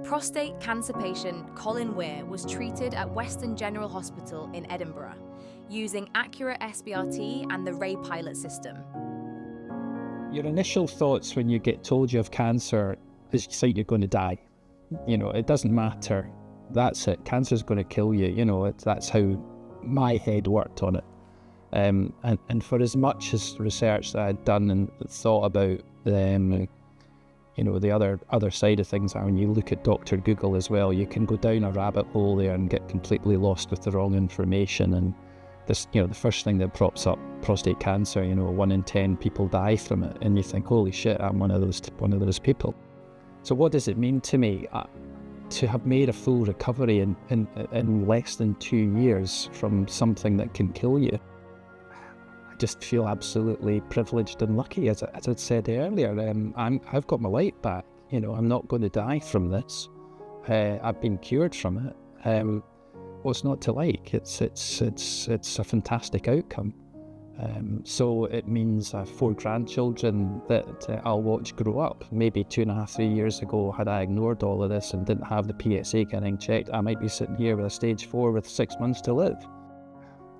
Prostate cancer patient Colin Weir was treated at Western General Hospital in Edinburgh using accurate SBRT and the Raypilot system. Your initial thoughts when you get told you have cancer is you think you're going to die. It doesn't matter. That's it. Cancer's going to kill you. That's how my head worked on it. And for as much as research that I'd done and thought about the other side of things, when you look at Dr. Google as well, you can go down a rabbit hole there and get completely lost with the wrong information. And this, the first thing that props up, prostate cancer, 1 in 10 people die from it, and you think, holy shit, I'm one of those people. So what does it mean to me to have made a full recovery in less than 2 years from something that can kill you? I just feel absolutely privileged and lucky, as I said earlier. I've got my light back. I'm not going to die from this. I've been cured from it. What's not to like? It's a fantastic outcome. So it means I have 4 grandchildren that I'll watch grow up. Maybe 2.5, 3 years ago, had I ignored all of this and didn't have the PSA getting checked, I might be sitting here with a stage 4 with 6 months to live.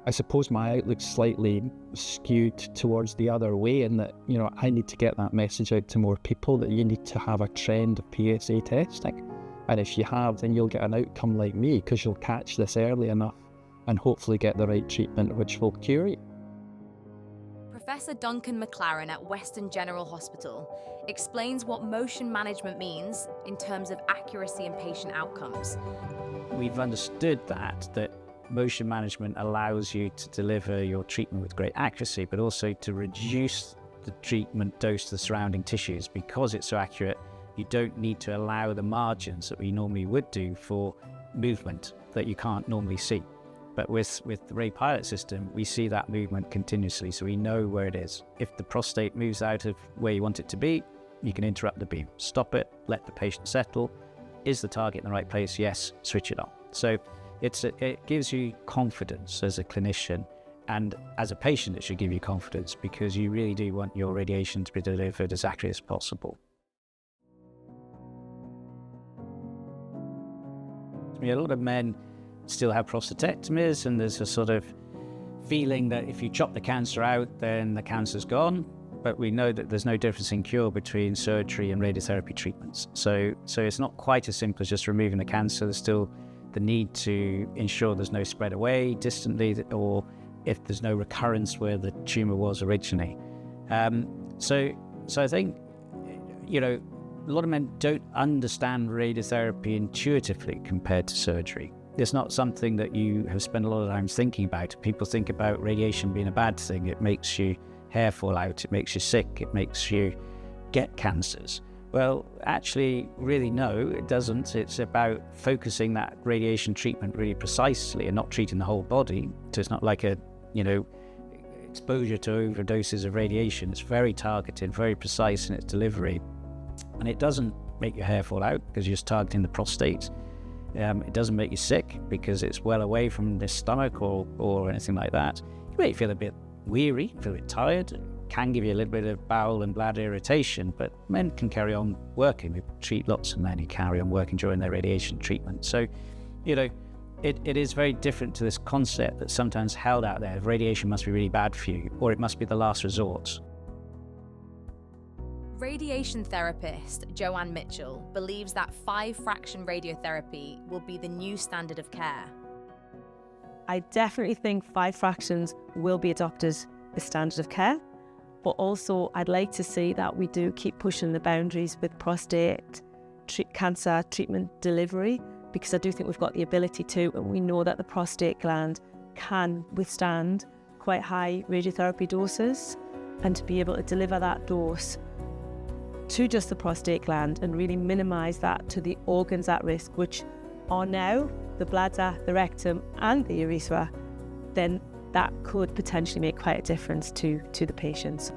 I suppose my outlook's slightly skewed towards the other way, in that, I need to get that message out to more people that you need to have a trend of PSA testing. And if you have, then you'll get an outcome like me, because you'll catch this early enough and hopefully get the right treatment which will cure you. Professor Duncan McLaren at Western General Hospital explains what motion management means in terms of accuracy and patient outcomes. We've understood that motion management allows you to deliver your treatment with great accuracy, but also to reduce the treatment dose to the surrounding tissues. Because it's so accurate, you don't need to allow the margins that we normally would do for movement that you can't normally see. But with the Raypilot system, we see that movement continuously, so we know where it is. If the prostate moves out of where you want it to be, you can interrupt the beam. Stop it, let the patient settle. Is the target in the right place? Yes, switch it on. So it gives you confidence as a clinician, and as a patient it should give you confidence, because you really do want your radiation to be delivered as accurately as possible. A lot of men still have prostatectomies, and there's a sort of feeling that if you chop the cancer out, then the cancer's gone. But we know that there's no difference in cure between surgery and radiotherapy treatments. So it's not quite as simple as just removing the cancer. There's still the need to ensure there's no spread away distantly, or if there's no recurrence where the tumour was originally. So I think, a lot of men don't understand radiotherapy intuitively compared to surgery. It's not something that you have spent a lot of time thinking about. People think about radiation being a bad thing. It makes your hair fall out, it makes you sick, it makes you get cancers. Well, actually, really no, it doesn't. It's about focusing that radiation treatment really precisely and not treating the whole body. So it's not like exposure to overdoses of radiation. It's very targeted, very precise in its delivery. And it doesn't make your hair fall out because you're just targeting the prostate. It doesn't make you sick because it's well away from the stomach or anything like that. You may feel a bit weary, feel a bit tired. It can give you a little bit of bowel and bladder irritation, but men can carry on working. We treat lots of men who carry on working during their radiation treatment. So, it is very different to this concept that's sometimes held out there. Radiation must be really bad for you, or it must be the last resort. Radiation therapist Joanne Mitchell believes that 5-fraction radiotherapy will be the new standard of care. I definitely think 5 fractions will be adopted as standard of care, but also I'd like to see that we do keep pushing the boundaries with prostate cancer treatment delivery, because I do think we've got the ability to, and we know that the prostate gland can withstand quite high radiotherapy doses, and to be able to deliver that dose to just the prostate gland and really minimise that to the organs at risk, which are now the bladder, the rectum and the urethra, then that could potentially make quite a difference to the patients.